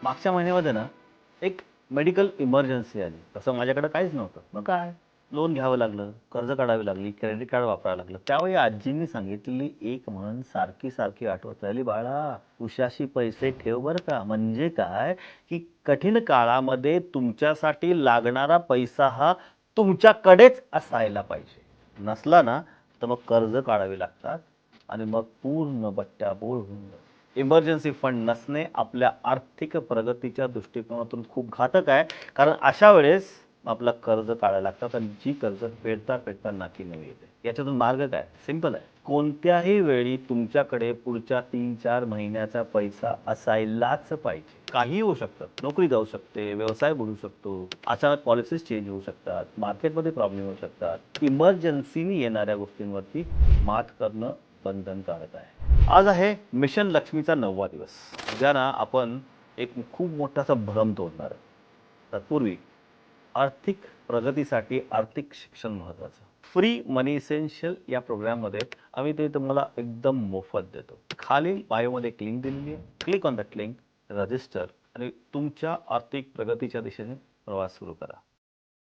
मागच्या महिन्यामध्ये ना एक मेडिकल इमर्जन्सी आली. तसं माझ्याकडे काहीच नव्हतं. मग काय लोन घ्यावं लागलं, कर्ज काढावी लागली, क्रेडिट कार्ड वापरावं लागलं. त्यावेळी आजींनी सांगितलेली एक म्हण सारखी आठवत राहिली, "बाळा, उशाशी पैसे ठेव बरं का." म्हणजे काय, की कठीण काळामध्ये तुमच्यासाठी लागणारा पैसा हा तुमच्याकडेच असायला पाहिजे. नसला ना, तर मग कर्ज काढावी लागतात आणि मग पूर्ण बट्ट्याबोळ होऊन जातं. इमर्जन्सी फंड नसणे आपल्या आर्थिक प्रगतीच्या दृष्टिकोनातून खूप घातक आहे. कारण अशा वेळेस आपलं कर्ज काढायला लागतात आणि जी कर्ज फेडता नाकी नऊ येते. याच्यातून मार्ग काय? सिंपल आहे. कोणत्याही वेळी तुमच्याकडे पुढच्या 3-4 महिन्याचा पैसा असायलाच पाहिजे. काहीही होऊ शकतं. नोकरी जाऊ शकते, व्यवसाय बुडू शकतो, अचानक पॉलिसीज चेंज होऊ शकतात, मार्केटमध्ये प्रॉब्लेम होऊ शकतात. इमर्जन्सीनी येणाऱ्या गोष्टींवरती मात करणं बंधनकारक आहे. आज आहे मिशन लक्ष्मीचा 9वा दिवस. उद्या ना आपण एक खूप मोठासा भ्रम तोडणार आहे. तत्पूर्वी आर्थिक प्रगतीसाठी आर्थिक शिक्षण महत्त्वाचं. फ्री मनी इसेन्शियल या प्रोग्राममध्ये आम्ही ते तुम्हाला एकदम मोफत देतो. खालील बायोमध्ये एक लिंक दिलेली आहे. Click on that link, register आणि तुमच्या आर्थिक प्रगतीच्या दिशेने प्रवास सुरू करा.